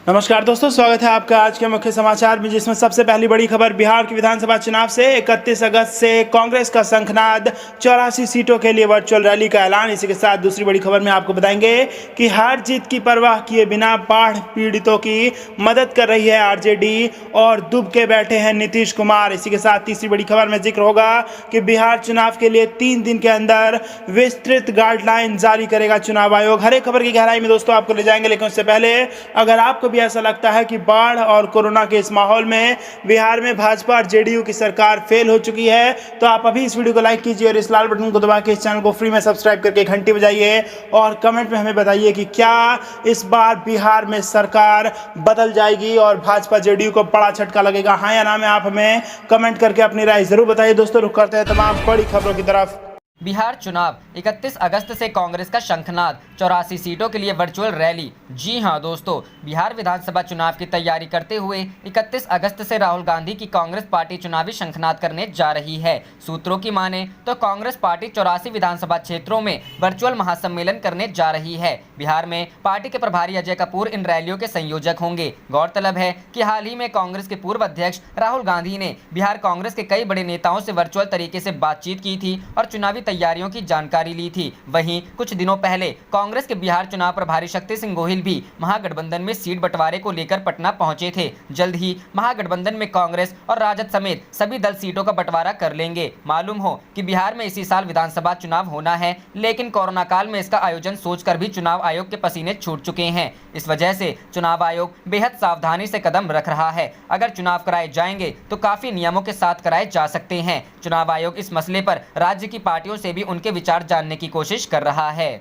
नमस्कार दोस्तों, स्वागत है आपका आज के मुख्य समाचार में, जिसमें सबसे पहली बड़ी खबर बिहार की विधानसभा चुनाव से 31 अगस्त से कांग्रेस का शंखनाद, 84 सीटों के लिए वर्चुअल रैली का ऐलान। इसी के साथ दूसरी बड़ी खबर में आपको बताएंगे कि हार जीत की परवाह किए बिना बाढ़ पीड़ितों की मदद कर रही है आरजेडी और दुब के बैठे हैं नीतीश कुमार। इसी के साथ तीसरी बड़ी खबर में जिक्र होगा कि बिहार चुनाव के लिए 3 दिन के अंदर विस्तृत गाइडलाइन जारी करेगा चुनाव आयोग। हर एक खबर की गहराई में दोस्तों आपको ले जाएंगे, लेकिन उससे पहले अगर आपको भी ऐसा लगता है कि बाढ़ और कोरोना के इस माहौल में बिहार में भाजपा और जेडीयू की सरकार फेल हो चुकी है, तो आप अभी इस वीडियो को लाइक कीजिए और इस लाल बटन को दबा के इस चैनल को फ्री में सब्सक्राइब करके घंटी बजाइए और कमेंट में हमें बताइए कि क्या इस बार बिहार में सरकार बदल जाएगी और भाजपा जेडीयू को बड़ा झटका लगेगा। हाँ या ना में आप हमें कमेंट करके अपनी राय जरूर बताइए। दोस्तों, रुक करते हैं तमाम बड़ी खबरों की तरफ। बिहार चुनाव 31 अगस्त से कांग्रेस का शंखनाद, 84 सीटों के लिए वर्चुअल रैली। जी हां दोस्तों, बिहार विधानसभा चुनाव की तैयारी करते हुए 31 अगस्त से राहुल गांधी की कांग्रेस पार्टी चुनावी शंखनाद करने जा रही है। सूत्रों की माने तो कांग्रेस पार्टी 84 विधानसभा क्षेत्रों में वर्चुअल महासम्मेलन करने जा रही है। बिहार में पार्टी के प्रभारी अजय कपूर इन रैलियों के संयोजक होंगे। गौरतलब है कि हाल ही में कांग्रेस के पूर्व अध्यक्ष राहुल गांधी ने बिहार कांग्रेस के कई बड़े नेताओं से वर्चुअल तरीके से बातचीत की थी और चुनावी तैयारियों की जानकारी ली थी। वहीं कुछ दिनों पहले कांग्रेस के बिहार चुनाव प्रभारी शक्ति सिंह गोहिल भी महागठबंधन में सीट बंटवारे को लेकर पटना पहुंचे थे। जल्द ही महागठबंधन में कांग्रेस और राजद समेत सभी दल सीटों का बंटवारा कर लेंगे। मालूम हो कि बिहार में इसी साल विधानसभा चुनाव होना है, लेकिन कोरोना काल में इसका आयोजन सोचकर भी चुनाव आयोग के पसीने छूट चुके हैं। इस वजह से चुनाव आयोग बेहद सावधानी से कदम रख रहा है। अगर चुनाव कराए जाएंगे तो काफी नियमों के साथ कराए जा सकते हैं। चुनाव आयोग इस मसले पर राज्य की पार्टियों से भी उनके विचार जानने की कोशिश कर रहा है।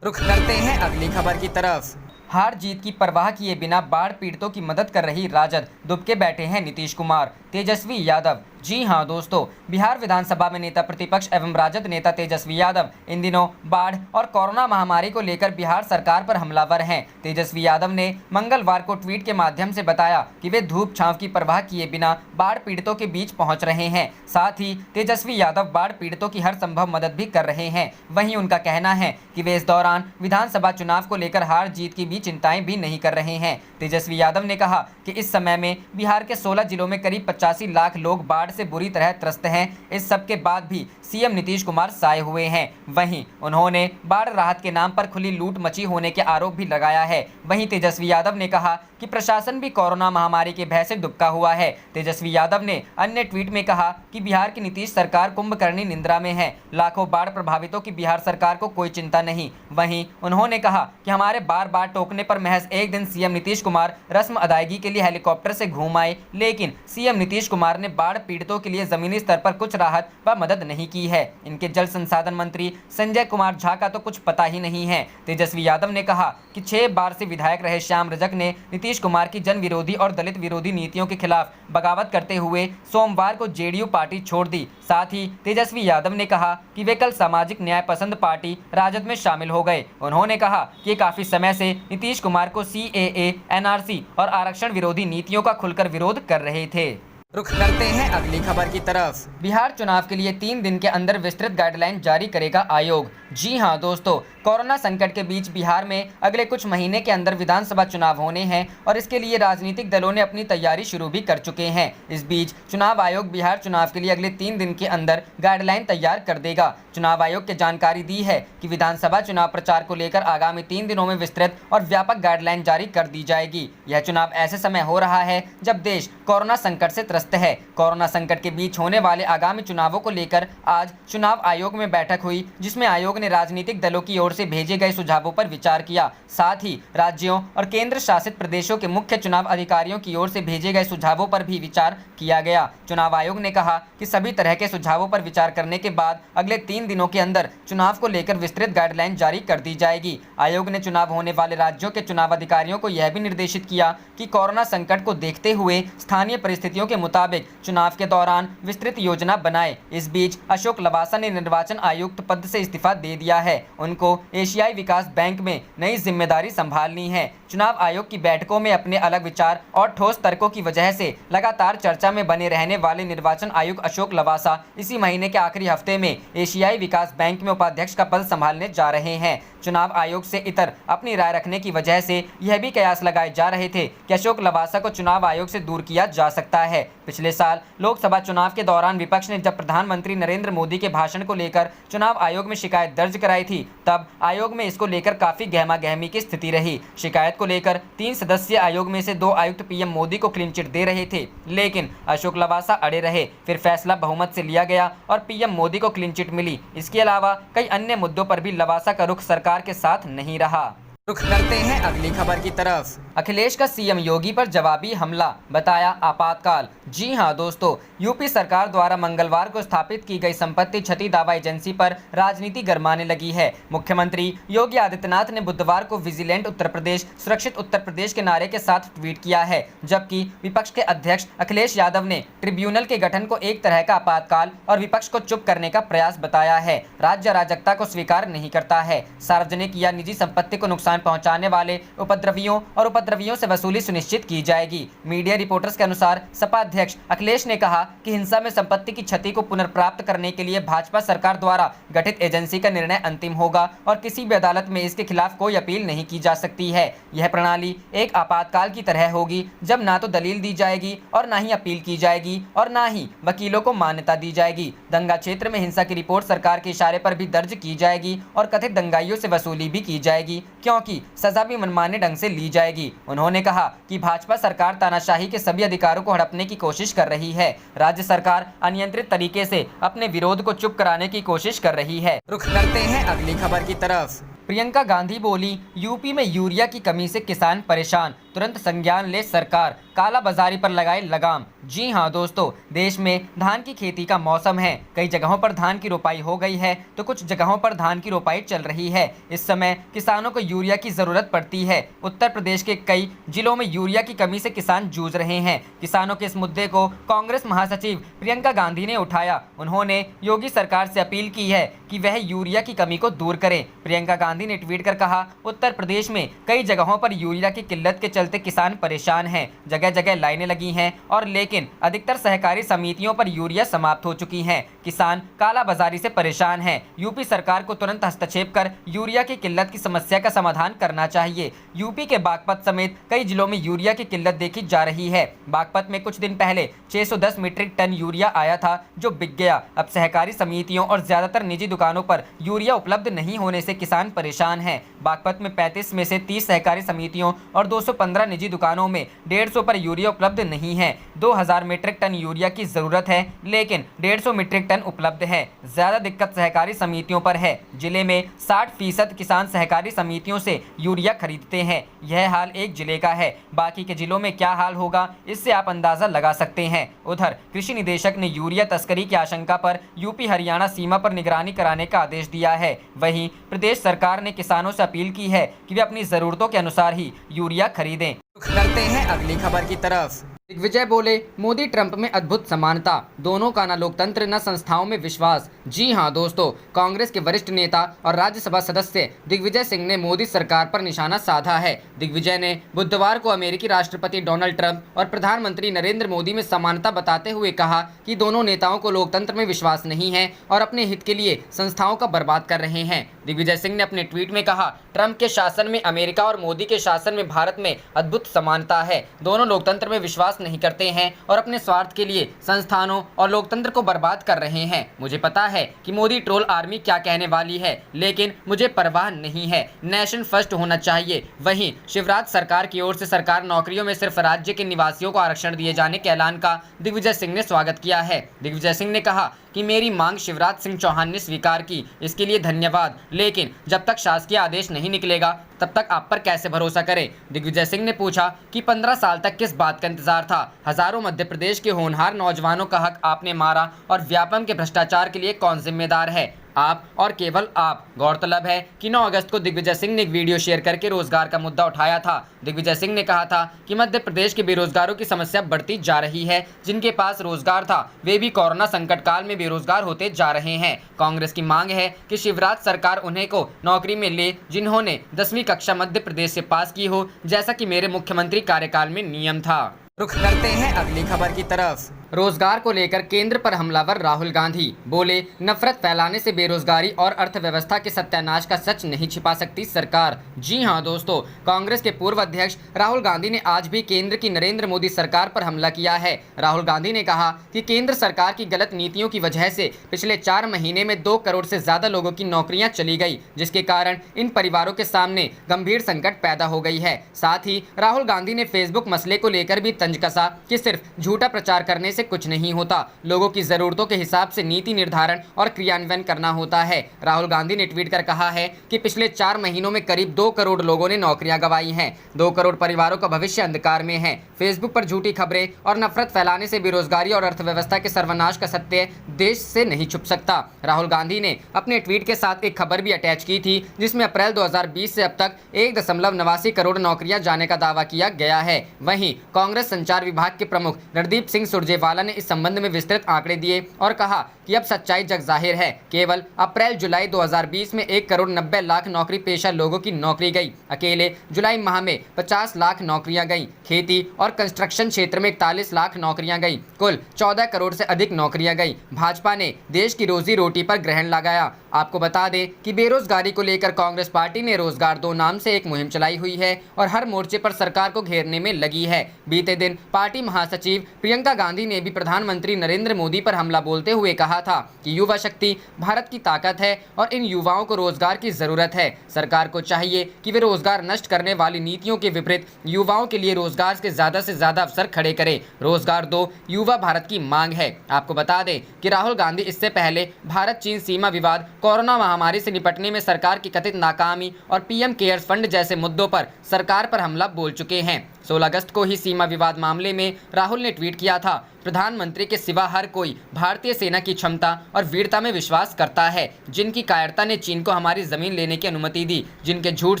रुख करते हैं अगली खबर की तरफ। हार जीत की परवाह किए बिना बाढ़ पीड़ितों की मदद कर रही राजद, दुबके बैठे हैं नीतीश कुमार, तेजस्वी यादव। जी हां दोस्तों, बिहार विधानसभा में नेता प्रतिपक्ष एवं राजद नेता तेजस्वी यादव इन दिनों बाढ़ और कोरोना महामारी को लेकर बिहार सरकार पर हमलावर हैं। तेजस्वी यादव ने मंगलवार को ट्वीट के माध्यम से बताया कि वे धूप छांव की परवाह किए बिना बाढ़ पीड़ितों के बीच पहुंच रहे हैं। साथ ही तेजस्वी यादव बाढ़ पीड़ितों की हर संभव मदद भी कर रहे हैं। वहीं उनका कहना है कि वे इस दौरान विधानसभा चुनाव को लेकर हार जीत की भी चिंताएं भी नहीं कर रहे हैं। तेजस्वी यादव ने कहा कि इस समय में बिहार के 16 जिलों में करीब 85 लाख लोग बाढ़ से बुरी तरह त्रस्त हैं। इस सब के बाद भी सीएम नीतीश कुमार साए हुए हैं। वहीं उन्होंने बाढ़ राहत के नाम पर खुली लूट मची होने के आरोप भी लगाया है। वहीं तेजस्वी यादव ने कहा कि प्रशासन भी कोरोना महामारी के भय से दुबका हुआ है। तेजस्वी यादव ने अन्य ट्वीट में कहा कि बिहार की नीतीश सरकार कुंभकर्णी निंद्रा में है। लाखों बाढ़ प्रभावितों की बिहार सरकार को कोई चिंता नहीं। वहीं उन्होंने कहा कि हमारे बार बार टोकने पर महज एक दिन सीएम नीतीश कुमार रस्म अदायगी के लिए हेलीकॉप्टर से घूम आए, लेकिन सीएम नीतीश कुमार ने बाढ़ पीड़ितों के लिए जमीनी स्तर पर कुछ राहत व मदद नहीं की है। इनके जल संसाधन मंत्री संजय कुमार झा का तो कुछ पता ही नहीं है। तेजस्वी यादव ने कहा कि 6 बार से विधायक रहे श्याम रजक ने नीतीश कुमार की जन विरोधी और दलित विरोधी नीतियों के खिलाफ बगावत करते हुए सोमवार को जेडीयू पार्टी छोड़ दी। साथ ही तेजस्वी यादव ने कहा कि वे कल सामाजिक न्याय पसंद पार्टी राजद में शामिल हो गए। उन्होंने कहा कि काफी समय से नीतीश कुमार को सीएए, एनआरसी और आरक्षण विरोधी नीतियों का खुलकर विरोध कर रहे थे। रुख करते हैं अगली खबर की तरफ। बिहार चुनाव के लिए 3 दिन के अंदर विस्तृत गाइडलाइन जारी करेगा आयोग। जी हां दोस्तों, कोरोना संकट के बीच बिहार में अगले कुछ महीने के अंदर विधानसभा चुनाव होने हैं और इसके लिए राजनीतिक दलों ने अपनी तैयारी शुरू भी कर चुके हैं। इस बीच चुनाव आयोग बिहार चुनाव के लिए अगले 3 दिन के अंदर गाइडलाइन तैयार कर देगा। चुनाव आयोग ने जानकारी दी है कि विधानसभा चुनाव प्रचार को लेकर आगामी 3 दिनों में विस्तृत और व्यापक गाइडलाइन जारी कर दी जाएगी। यह चुनाव ऐसे समय हो रहा है जब देश कोरोना संकट से त्रस्त है। कोरोना संकट के बीच होने वाले आगामी चुनावों को लेकर आज चुनाव आयोग में बैठक हुई, जिसमें आयोग ने राजनीतिक दलों की ओर से भेजे गए सुझावों पर विचार किया। साथ ही राज्यों और केंद्र शासित प्रदेशों के मुख्य चुनाव अधिकारियों की ओर से भेजे गए सुझावों पर भी विचार किया गया। चुनाव आयोग ने कहा कि सभी तरह के सुझावों पर विचार करने के बाद अगले 3 दिनों के अंदर चुनाव को लेकर विस्तृत गाइडलाइन जारी कर दी जाएगी। आयोग ने चुनाव होने वाले राज्यों के चुनाव अधिकारियों को यह भी निर्देशित किया कि कोरोना संकट को देखते हुए स्थानीय परिस्थितियों के मुताबिक चुनाव के दौरान विस्तृत योजना बनाए। इस बीच अशोक लवासा ने निर्वाचन आयुक्त पद से इस्तीफा दे दिया है। उनको एशियाई विकास बैंक में नई जिम्मेदारी संभालनी है। चुनाव आयोग की बैठकों में अपने अलग विचार और ठोस तर्कों की वजह से लगातार चर्चा में बने रहने वाले निर्वाचन आयुक्त अशोक लवासा इसी महीने के आखिरी हफ्ते में एशियाई विकास बैंक में उपाध्यक्ष का पद संभालने जा रहे हैं। चुनाव आयोग से इतर अपनी राय रखने की वजह से यह भी कयास लगाए जा रहे थे कि अशोक लवासा को चुनाव आयोग से दूर किया जा सकता है। पिछले साल लोकसभा चुनाव के दौरान विपक्ष ने जब प्रधानमंत्री नरेंद्र मोदी के भाषण को लेकर चुनाव आयोग में शिकायत दर्ज कराई थी, तब आयोग में इसको लेकर काफी गहमा गहमी की स्थिति रही। शिकायत को लेकर 3 सदस्यीय आयोग में से 2 आयुक्त पीएम मोदी को क्लीन चिट दे रहे थे, लेकिन अशोक लवासा अड़े रहे। फिर फैसला बहुमत से लिया गया और पीएम मोदी को क्लीन चिट मिली। इसके अलावा कई अन्य मुद्दों पर भी लवासा का रुख सरकार के साथ नहीं रहा। रुख करते हैं अगली खबर की तरफ। अखिलेश का सीएम योगी पर जवाबी हमला, बताया आपातकाल। जी हां दोस्तों, यूपी सरकार द्वारा मंगलवार को स्थापित की गई संपत्ति क्षति दावा एजेंसी पर राजनीति गरमाने लगी है। मुख्यमंत्री योगी आदित्यनाथ ने बुधवार को विजिलेंट उत्तर प्रदेश, सुरक्षित उत्तर प्रदेश के नारे के साथ ट्वीट किया है, जबकि विपक्ष के अध्यक्ष अखिलेश यादव ने ट्रिब्यूनल के गठन को एक तरह का आपातकाल और विपक्ष को चुप करने का प्रयास बताया है। राज्य अराजकता को स्वीकार नहीं करता है। सार्वजनिक या निजी संपत्ति को नुकसान पहुंचाने वाले उपद्रवियों से वसूली सुनिश्चित की जाएगी। मीडिया रिपोर्टर्स के अनुसार सपा अध्यक्ष अखिलेश ने कहा कि हिंसा में संपत्ति की क्षति को पुनर्प्राप्त करने के लिए भाजपा सरकार द्वारा गठित एजेंसी का निर्णय अंतिम होगा और किसी भी अदालत में इसके खिलाफ कोई अपील नहीं की जा सकती है। यह प्रणाली एक आपातकाल की तरह होगी, जब ना तो दलील दी जाएगी और ना ही अपील की जाएगी और ना ही वकीलों को मान्यता दी जाएगी। दंगा क्षेत्र में हिंसा की रिपोर्ट सरकार के इशारे पर भी दर्ज की जाएगी और कथित दंगाइयों से वसूली भी की जाएगी, क्योंकि सजा भी मनमाने ढंग से ली जाएगी। उन्होंने कहा कि भाजपा सरकार तानाशाही के सभी अधिकारों को हड़पने की कोशिश कर रही है। राज्य सरकार अनियंत्रित तरीके से अपने विरोध को चुप कराने की कोशिश कर रही है। रुख करते हैं अगली खबर की तरफ। प्रियंका गांधी बोली, यूपी में यूरिया की कमी से किसान परेशान, तुरंत संज्ञान ले सरकार, कालाबाजारी पर लगाए लगाम। जी हां दोस्तों, देश में धान की खेती का मौसम है। कई जगहों पर धान की रोपाई हो गई है तो कुछ जगहों पर धान की रोपाई चल रही है। इस समय किसानों को यूरिया की जरूरत पड़ती है। उत्तर प्रदेश के कई जिलों में यूरिया की कमी से किसान जूझ रहे हैं। किसानों के इस मुद्दे को कांग्रेस महासचिव प्रियंका गांधी ने उठाया। उन्होंने योगी सरकार से अपील की है कि वह यूरिया की कमी को दूर करें। प्रियंका गांधी ने ट्वीट कर कहा, उत्तर प्रदेश में कई जगहों पर यूरिया की किल्लत के चलते किसान परेशान हैं। जगह जगह लाइनें लगी हैं और लेकिन अधिकतर सहकारी समितियों पर यूरिया समाप्त हो चुकी हैं। किसान कालाबाजारी से परेशान हैं। यूपी सरकार को तुरंत हस्तक्षेप कर यूरिया की किल्लत की समस्या का समाधान करना चाहिए। यूपी के बागपत समेत कई जिलों में यूरिया की किल्लत देखी जा रही है। बागपत में कुछ दिन पहले 610 मीट्रिक टन यूरिया आया था, जो बिक गया। अब सहकारी समितियों और ज्यादातर निजी दुकानों पर यूरिया उपलब्ध नहीं होने से किसान परेशान हैं। बागपत में 35 में से 30 सहकारी समितियों और 215 निजी दुकानों में 150 पर यूरिया उपलब्ध नहीं है। 2000 मीट्रिक टन यूरिया की जरूरत है, लेकिन 150 मीट्रिक टन उपलब्ध है। ज्यादा दिक्कत सहकारी समितियों पर है। जिले में 60% किसान सहकारी समितियों से यूरिया खरीदते हैं। यह हाल एक जिले का है, बाकी के जिलों में क्या हाल होगा इससे आप अंदाजा लगा सकते हैं। उधर कृषि निदेशक ने यूरिया तस्करी की आशंका पर यूपी हरियाणा सीमा पर निगरानी कराने का आदेश दिया है। वहीं प्रदेश सरकार ने किसानों से अपील की है कि वे अपनी जरूरतों के अनुसार ही यूरिया खरीदें। करते हैं अगली खबर की तरफ। दिग्विजय बोले, मोदी ट्रंप में अद्भुत समानता, दोनों का न लोकतंत्र न संस्थाओं में विश्वास। जी हां दोस्तों, कांग्रेस के वरिष्ठ नेता और राज्यसभा सदस्य दिग्विजय सिंह ने मोदी सरकार पर निशाना साधा है। दिग्विजय ने बुधवार को अमेरिकी राष्ट्रपति डोनाल्ड ट्रंप और प्रधानमंत्री नरेंद्र मोदी में समानता बताते हुए कहा कि दोनों नेताओं को लोकतंत्र में विश्वास नहीं है और अपने हित के लिए संस्थाओं का बर्बाद कर रहे हैं। दिग्विजय सिंह ने अपने ट्वीट में कहा, ट्रंप के शासन में अमेरिका और मोदी के शासन में भारत में अद्भुत समानता है। दोनों लोकतंत्र में विश्वास नहीं करते हैं और अपने स्वार्थ के लिए संस्थानों और लोकतंत्र को बर्बाद कर रहे हैं। मुझे पता है कि मोदी ट्रोल आर्मी क्या कहने वाली है, लेकिन मुझे परवाह नहीं है। नेशन फर्स्ट होना चाहिए। वहीं शिवराज सरकार की ओर से सरकार नौकरियों में सिर्फ राज्य के निवासियों को आरक्षण दिए जाने के ऐलान का दिग्विजय सिंह ने स्वागत किया है। दिग्विजय सिंह ने कहा कि मेरी मांग शिवराज सिंह चौहान ने स्वीकार की, इसके लिए धन्यवाद, लेकिन जब तक शासकीय आदेश नहीं निकलेगा तब तक आप पर कैसे भरोसा करें। दिग्विजय सिंह ने पूछा कि 15 साल तक किस बात का इंतजार था। हजारों मध्य प्रदेश के होनहार नौजवानों का हक आपने मारा और व्यापम के भ्रष्टाचार के लिए कौन जिम्मेदार है। आप और केवल आप। गौरतलब है कि 9 अगस्त को दिग्विजय सिंह ने एक वीडियो शेयर करके रोजगार का मुद्दा उठाया था। दिग्विजय सिंह ने कहा था कि मध्य प्रदेश के बेरोजगारों की समस्या बढ़ती जा रही है। जिनके पास रोजगार था वे भी कोरोना संकट काल में बेरोजगार होते जा रहे हैं। कांग्रेस की मांग है कि शिवराज सरकार उन्हें को नौकरी में ले जिन्होंने 10वीं कक्षा मध्य प्रदेश से पास की हो, जैसा कि मेरे मुख्यमंत्री कार्यकाल में नियम था। रुख करते हैं अगली खबर की तरफ। रोजगार को लेकर केंद्र पर हमलावर राहुल गांधी बोले, नफरत फैलाने से बेरोजगारी और अर्थव्यवस्था के सत्यानाश का सच नहीं छिपा सकती सरकार। जी हां दोस्तों, कांग्रेस के पूर्व अध्यक्ष राहुल गांधी ने आज भी केंद्र की नरेंद्र मोदी सरकार पर हमला किया है। राहुल गांधी ने कहा कि केंद्र सरकार की गलत नीतियों की वजह से पिछले 4 महीने में 2 करोड़ से ज्यादा लोगों की नौकरियां चली गई, जिसके कारण इन परिवारों के सामने गंभीर संकट पैदा हो गई है। साथ ही राहुल गांधी ने फेसबुक मसले को लेकर भी तंज कसा कि सिर्फ झूठा प्रचार करने से कुछ नहीं होता, लोगों की जरूरतों के हिसाब से नीति निर्धारण और क्रियान्वयन करना होता है। राहुल गांधी ने ट्वीट कर कहा है कि पिछले 4 महीनों में करीब 2 करोड़ लोगों ने नौकरियां गंवाई हैं। 2 करोड़ परिवारों का भविष्य अंधकार में है। फेसबुक पर झूठी खबरें और नफरत फैलाने से बेरोजगारी और अर्थव्यवस्था के सर्वनाश का सत्य देश से नहीं छुप सकता। राहुल गांधी ने अपने ट्वीट के साथ एक खबर भी अटैच की थी, जिसमें अप्रैल 2020 से अब तक 1.89 करोड़ नौकरियां जाने का दावा किया गया है। वहीं कांग्रेस संचार विभाग के प्रमुख रणदीप सिंह सुरजेवाला ने इस संबंध में विस्तृत आंकड़े दिए और कहा कि अब सच्चाई जग जाहिर है। केवल अप्रैल-जुलाई 2020 में 1 करोड़ 90 लाख नौकरी पेशा लोगों की नौकरी गई। अकेले जुलाई माह में 50 लाख नौकरियां गई। खेती और कंस्ट्रक्शन क्षेत्र में 41 लाख नौकरियां गई। कुल 14 करोड़ से अधिक नौकरियां गई। भाजपा ने देश की रोजी रोटी पर ग्रहण लगाया। आपको बता दें कि बेरोजगारी को लेकर कांग्रेस पार्टी ने रोजगार 2 नाम से एक मुहिम चलाई हुई है और हर मोर्चे पर सरकार को घेरने में लगी है। बीते दिन पार्टी महासचिव प्रियंका गांधी ने भी प्रधानमंत्री नरेंद्र मोदी पर हमला बोलते हुए कहा था कि युवा शक्ति भारत की ताकत है और इन युवाओं को रोजगार की जरूरत है। सरकार को चाहिए कि वे रोजगार नष्ट करने वाली नीतियों के विपरीत युवाओं के लिए रोजगार के ज्यादा से ज्यादा अवसर खड़े करें। रोजगार दो, युवा भारत की मांग है। आपको बता दें कि राहुल गांधी इससे पहले भारत चीन सीमा विवाद, कोरोना महामारी से निपटने में सरकार की कथित नाकामी और पीएम केयर्स फंड जैसे मुद्दों पर सरकार पर हमला बोल चुके हैं। 16 अगस्त को ही सीमा विवाद मामले में राहुल ने ट्वीट किया था, प्रधानमंत्री के सिवा हर कोई भारतीय सेना की क्षमता और वीरता में विश्वास करता है, जिनकी कायरता ने चीन को हमारी जमीन लेने की अनुमति दी, जिनके झूठ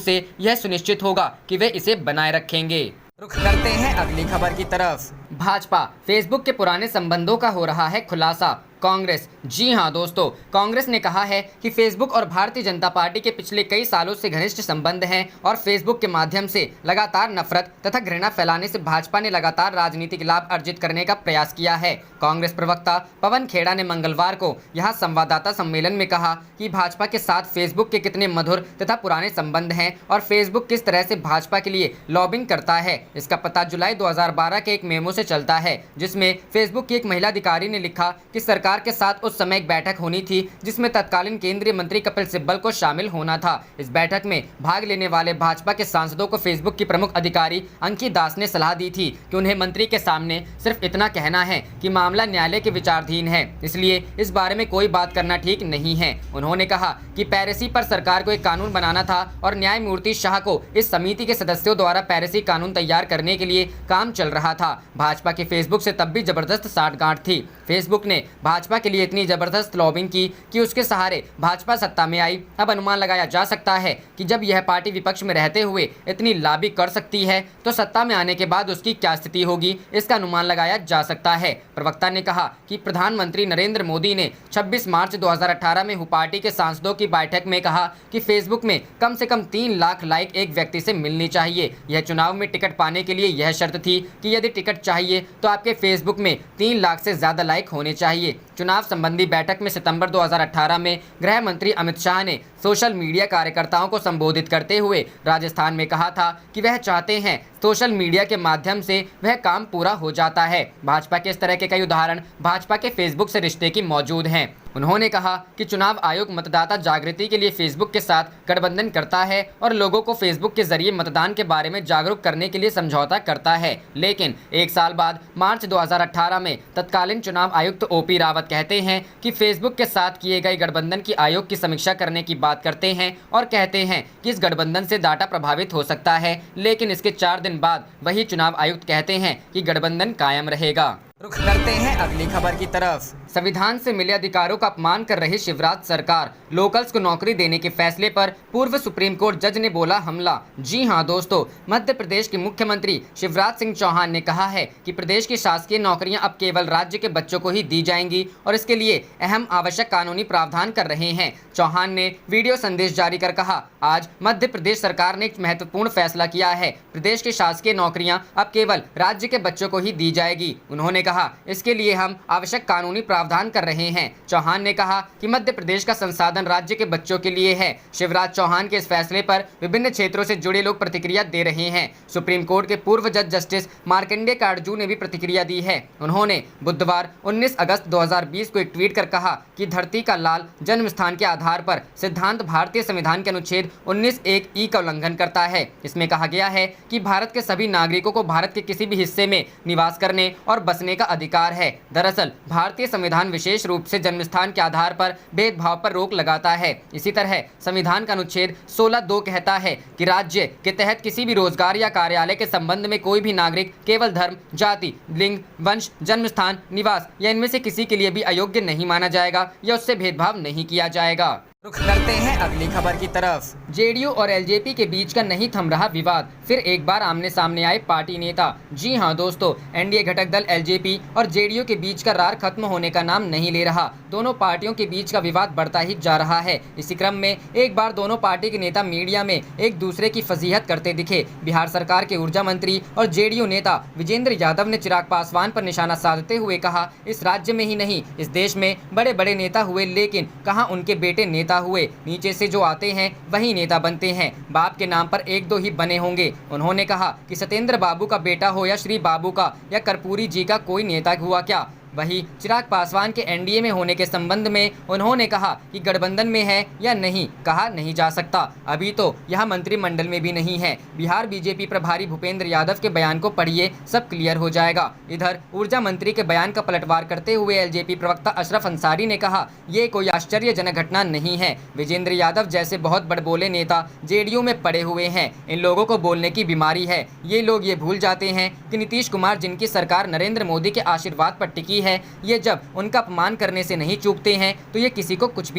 से यह सुनिश्चित होगा कि वे इसे बनाए रखेंगे। रुख करते हैं अगली खबर की तरफ। भाजपा फेसबुक के पुराने संबंधों का हो रहा है खुलासा। कांग्रेस, जी हां दोस्तों, कांग्रेस ने कहा है कि फेसबुक और भारतीय जनता पार्टी के पिछले कई सालों से घनिष्ठ संबंध हैं और फेसबुक के माध्यम से लगातार नफरत तथा घृणा फैलाने से भाजपा ने लगातार राजनीतिक लाभ अर्जित करने का प्रयास किया है। कांग्रेस प्रवक्ता पवन खेड़ा ने मंगलवार को यहां संवाददाता सम्मेलन में कहा कि भाजपा के साथ फेसबुक के कितने मधुर तथा पुराने संबंध हैं और फेसबुक किस तरह से भाजपा के लिए लॉबिंग करता है, इसका पता जुलाई 2012 के एक मेमो से चलता है, जिसमें फेसबुक की एक महिला अधिकारी ने लिखा कि सरकार के साथ उस समय एक बैठक होनी थी जिसमें तत्कालीन केंद्रीय मंत्री कपिल सिब्बल को शामिल होना था। इस बैठक में भाग लेने वाले भाजपा के सांसदों को फेसबुक की प्रमुख अधिकारी अंकित दास ने सलाह दी थी कि उन्हें मंत्री के सामने सिर्फ इतना कहना है कि मामला न्यायालय के विचाराधीन है, इसलिए इस बारे में कोई बात करना ठीक नहीं है। उन्होंने कहा कि पैरेसी पर सरकार को एक कानून बनाना था और न्यायमूर्ति शाह को इस समिति के सदस्यों द्वारा पैरेसी कानून तैयार करने के लिए काम चल रहा था। भाजपा के फेसबुक से तब भी जबरदस्त साठगांठ थी। फेसबुक ने भाजपा के लिए इतनी जबरदस्त लॉबिंग की कि उसके सहारे भाजपा सत्ता में आई। अब अनुमान लगाया जा सकता है कि जब यह पार्टी विपक्ष में रहते हुए इतनी लॉबी कर सकती है तो सत्ता में आने के बाद उसकी क्या स्थिति होगी, इसका अनुमान लगाया जा सकता है। प्रवक्ता ने कहा कि प्रधानमंत्री नरेंद्र मोदी ने 26 मार्च 2018 में पार्टी के सांसदों की बैठक में कहा कि फेसबुक में कम से कम 3 लाख लाइक एक व्यक्ति से मिलनी चाहिए। यह चुनाव में टिकट पाने के लिए यह शर्त थी कि यदि टिकट चाहिए तो आपके फेसबुक में 3 लाख से ज्यादा लाइक होने चाहिए। चुनाव संबंधी बैठक में सितंबर 2018 में गृह मंत्री अमित शाह ने सोशल मीडिया कार्यकर्ताओं को संबोधित करते हुए राजस्थान में कहा था कि वह चाहते हैं सोशल मीडिया के माध्यम से वह काम पूरा हो जाता है। भाजपा के इस तरह के कई उदाहरण भाजपा के फेसबुक से रिश्ते की मौजूद हैं। उन्होंने कहा कि चुनाव आयोग मतदाता जागृति के लिए फेसबुक के साथ गठबंधन करता है और लोगों को फेसबुक के जरिए मतदान के बारे में जागरूक करने के लिए समझौता करता है। लेकिन 1 साल बाद मार्च 2018 में तत्कालीन चुनाव आयुक्त ओपी रावत कहते हैं कि फेसबुक के साथ किए गए गठबंधन की आयोग की समीक्षा करने की बात करते हैं और कहते हैं कि इस गठबंधन से डाटा प्रभावित हो सकता है, लेकिन इसके 4 दिन बाद वही चुनाव आयुक्त कहते हैं कि गठबंधन कायम रहेगा। रुख करते हैं अगली खबर की तरफ। संविधान से मिले अधिकारों का अपमान कर रही शिवराज सरकार, लोकल्स को नौकरी देने के फैसले पर पूर्व सुप्रीम कोर्ट जज ने बोला हमला। जी हां दोस्तों, मध्य प्रदेश के मुख्यमंत्री शिवराज सिंह चौहान ने कहा है कि प्रदेश की शासकीय नौकरियां अब केवल राज्य के बच्चों को ही दी जाएंगी और इसके लिए अहम आवश्यक कानूनी प्रावधान कर रहे हैं। चौहान ने वीडियो संदेश जारी कर कहा, आज मध्य प्रदेश सरकार ने एक महत्वपूर्ण फैसला किया है। प्रदेश की शासकीय नौकरियां अब केवल राज्य के बच्चों को ही दी जाएगी। उन्होंने कहा, इसके लिए हम आवश्यक कानूनी प्रावधान कर रहे हैं। चौहान ने कहा कि मध्य प्रदेश का संसाधन राज्य के बच्चों के लिए है। शिवराज चौहान के इस फैसले पर विभिन्न क्षेत्रों से जुड़े लोग प्रतिक्रिया दे रहे हैं। सुप्रीम कोर्ट के पूर्व जज जस्टिस मार्कंडेय काटजू ने भी प्रतिक्रिया दी है। उन्होंने बुधवार 19 अगस्त 2020 को एक ट्वीट कर कहा कि धरती का लाल जन्म स्थान के आधार पर सिद्धांत भारतीय संविधान के अनुच्छेद 19(1) का उल्लंघन करता है। इसमें कहा गया है कि भारत के सभी नागरिकों को भारत के किसी भी हिस्से में निवास करने और बसने का अधिकार है। दरअसल भारतीय संविधान विशेष रूप से जन्मस्थान के आधार पर भेदभाव पर रोक लगाता है। इसी तरह संविधान का अनुच्छेद 16(2) कहता है कि राज्य के तहत किसी भी रोजगार या कार्यालय के संबंध में कोई भी नागरिक केवल धर्म, जाति, लिंग, वंश, जन्मस्थान, निवास या इनमें से किसी के लिए भी अयोग्य नहीं माना जाएगा या उससे भेदभाव नहीं किया जाएगा। रुख करते हैं अगली खबर की तरफ। जेडीयू और एलजेपी के बीच का नहीं थम रहा विवाद, फिर एक बार आमने सामने आए पार्टी नेता। जी हां दोस्तों, एनडीए घटक दल एलजेपी और जेडीयू के बीच का रार खत्म होने का नाम नहीं ले रहा। दोनों पार्टियों के बीच का विवाद बढ़ता ही जा रहा है। इसी क्रम में एक बार दोनों पार्टी के नेता मीडिया में एक दूसरे की फजीहत करते दिखे। बिहार सरकार के ऊर्जा मंत्री और जेडीयू नेता विजेंद्र यादव ने चिराग पासवान पर निशाना साधते हुए कहा, इस राज्य में ही नहीं इस देश में बड़े बड़े नेता हुए, लेकिन कहाँ उनके बेटे नेता हुए। नीचे से जो आते हैं वही नेता बनते हैं, बाप के नाम पर एक दो ही बने होंगे। उन्होंने कहा कि सत्येंद्र बाबू का बेटा हो या श्री बाबू का या कर्पूरी जी का, कोई नेता हुआ क्या। वहीं चिराग पासवान के एनडीए में होने के संबंध में उन्होंने कहा कि गठबंधन में है या नहीं, कहा नहीं जा सकता, अभी तो यह मंत्रिमंडल में भी नहीं है। बिहार बीजेपी प्रभारी भूपेंद्र यादव के बयान को पढ़िए, सब क्लियर हो जाएगा। इधर ऊर्जा मंत्री के बयान का पलटवार करते हुए एलजेपी प्रवक्ता अशरफ अंसारी ने कहा, ये कोई आश्चर्यजनक घटना नहीं है। विजेंद्र यादव जैसे बहुत बड़बोले नेता जेडीयू में पड़े हुए हैं। इन लोगों को बोलने की बीमारी है। ये लोग ये भूल जाते हैं कि नीतीश कुमार, जिनकी सरकार नरेंद्र मोदी के आशीर्वाद पर टिकी है, ये जब उनका अपमान करने से नहीं चूकते हैं तो ये किसी को कुछ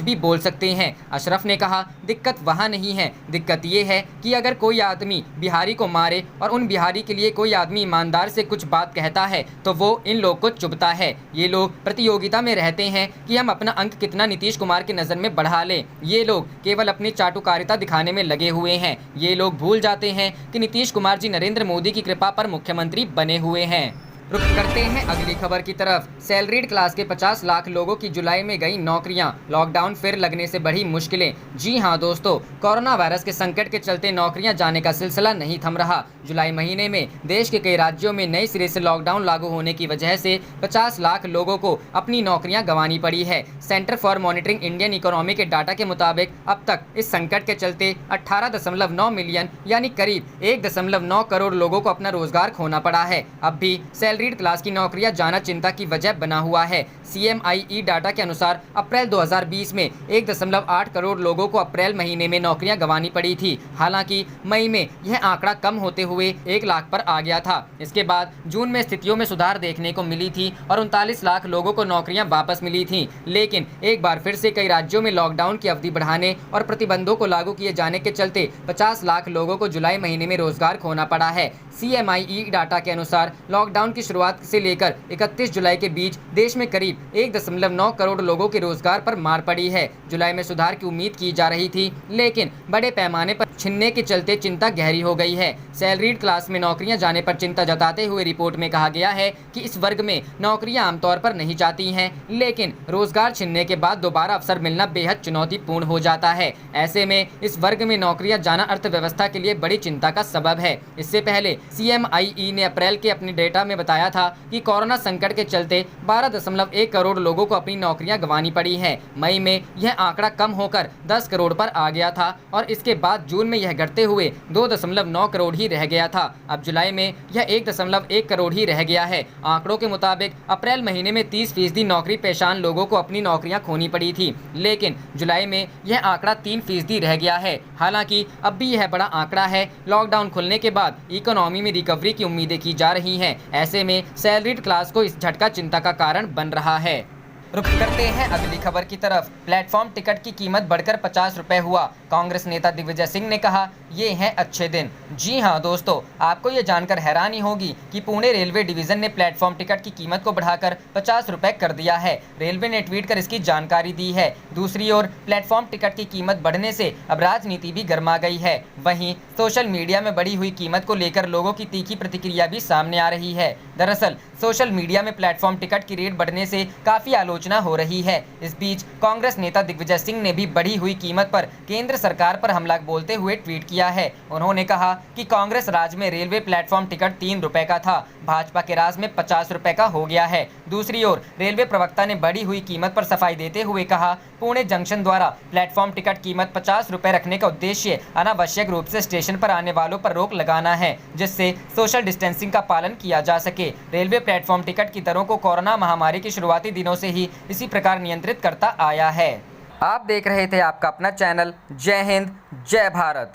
भी बोल सकते हैं। अशरफ ने कहा, दिक्कत वहाँ नहीं है, दिक्कत ये है कि अगर कोई आदमी बिहारी को मारे और उन बिहारी के लिए कोई आदमी ईमानदार से कुछ बात कहता है तो वो इन लोग को चुभता है। ये लोग प्रतियोगिता में रहते हैं कि हम अपना अंक कितना नीतीश कुमार की नज़र में बढ़ा लें। ये लोग केवल अपनी चाटुकारिता दिखाने में लगे हुए हैं। ये लोग भूल जाते हैं कि नीतीश कुमार जी नरेंद्र मोदी की कृपा पर मुख्यमंत्री बने हुए हैं। रुख करते हैं अगली खबर की तरफ। सैलरीड क्लास के 50 लाख लोगों की जुलाई में गई नौकरियां, लॉकडाउन फिर लगने से बढ़ी मुश्किलें। जी हां दोस्तों, कोरोना वायरस के संकट के चलते नौकरियां जाने का सिलसिला नहीं थम रहा। जुलाई महीने में देश के कई राज्यों में नए सिरे से लॉकडाउन लागू होने की वजह से 50 लाख लोगों को अपनी नौकरियां गंवानी पड़ी है। Centre for monitoring Indian economy के डाटा के मुताबिक अब तक इस संकट के चलते 18.9 मिलियन यानी करीब 1.9 करोड़ लोगों को अपना रोजगार खोना पड़ा है। अब भी सैलरीड क्लास की नौकरियां जाना चिंता की वजह बना हुआ है। CMIE डाटा के अनुसार अप्रैल 2020 में 1.8 करोड़ लोगों को अप्रैल महीने में नौकरियां गंवानी पड़ी थी। हालांकि मई में यह आंकड़ा कम होते हुए 1 लाख पर आ गया था। इसके बाद जून में स्थितियों में सुधार देखने को मिली थी और 39 लाख लोगों को नौकरियां वापस मिली थी। लेकिन एक बार फिर से कई राज्यों में लॉकडाउन की अवधि बढ़ाने और प्रतिबंधों को लागू किए जाने के चलते 50 लाख लोगों को जुलाई महीने में रोजगार खोना पड़ा है। CMIE डाटा के अनुसार लॉकडाउन की शुरुआत से लेकर 31 जुलाई के बीच देश में करीब 1.9 करोड़ लोगों के रोजगार पर मार पड़ी है। जुलाई में सुधार की उम्मीद की जा रही थी, लेकिन बड़े पैमाने पर छिनने के चलते चिंता गहरी हो गई है। सैलरीड क्लास में नौकरियां जाने पर चिंता जताते हुए रिपोर्ट में कहा गया है कि इस वर्ग में नौकरियां आमतौर पर नहीं जाती हैं, लेकिन रोजगार छिनने के बाद दोबारा अवसर मिलना बेहद चुनौतीपूर्ण हो जाता है। ऐसे में इस वर्ग में नौकरियां जाना अर्थव्यवस्था के लिए बड़ी चिंता का सबब है। इससे पहले CMIE ने अप्रैल के अपने डेटा में बताया था कि कोरोना संकट के चलते 12.1 करोड़ लोगों को अपनी नौकरियां गंवानी पड़ी हैं। मई में यह आंकड़ा कम होकर 10 करोड़ पर आ गया था और इसके बाद जून में यह घटते हुए 2.9 करोड़ ही रह गया था। अब जुलाई में यह 1.1 करोड़ ही रह गया है। आंकड़ों के मुताबिक अप्रैल महीने में 30% नौकरी पेशान लोगों को अपनी नौकरियां खोनी पड़ी थी, लेकिन जुलाई में यह आंकड़ा 3% रह गया है। हालांकि अब भी यह बड़ा आंकड़ा है। लॉकडाउन खुलने के बाद इकोनॉमी में रिकवरी की उम्मीदें की जा रही हैं। ऐसे में सैलरीड क्लास को इस झटका चिंता का कारण बन रहा है। रुक करते हैं अगली खबर की तरफ। प्लेटफॉर्म टिकट की कीमत बढ़कर 50 रुपए हुआ। कांग्रेस नेता दिग्विजय सिंह ने कहा, ये हैं अच्छे दिन। जी हां दोस्तों, आपको ये जानकर हैरानी होगी कि पुणे रेलवे डिवीजन ने प्लेटफॉर्म टिकट की कीमत को बढ़ाकर 50 रुपए कर दिया है। रेलवे ने ट्वीट कर इसकी जानकारी दी है। दूसरी ओर प्लेटफॉर्म टिकट की कीमत बढ़ने से अब राजनीति भी गर्मा गई है। वहीं सोशल मीडिया में बढ़ी हुई कीमत को लेकर लोगों की तीखी प्रतिक्रिया भी सामने आ रही है। दरअसल सोशल मीडिया में प्लेटफॉर्म टिकट की रेट बढ़ने से काफी आलोचना हो रही है। इस बीच कांग्रेस नेता दिग्विजय सिंह ने भी बढ़ी हुई कीमत पर केंद्र सरकार पर हमला बोलते हुए ट्वीट किया है। उन्होंने कहा कि कांग्रेस राज में रेलवे प्लेटफॉर्म टिकट 3 रुपए का था, भाजपा के राज में 50 रुपए का हो गया है। दूसरी ओर रेलवे प्रवक्ता ने बढ़ी हुई कीमत पर सफाई देते हुए कहा, पुणे जंक्शन द्वारा प्लेटफॉर्म टिकट कीमत 50 रुपए रखने का उद्देश्य अनावश्यक रूप से स्टेशन पर आने वालों पर रोक लगाना है, जिससे सोशल डिस्टेंसिंग का पालन किया जा सके। रेलवे प्लेटफॉर्म टिकट की दरों को कोरोना महामारी के शुरुआती दिनों से ही इसी प्रकार नियंत्रित करता आया है। आप देख रहे थे आपका अपना चैनल जय हिंद जय भारत।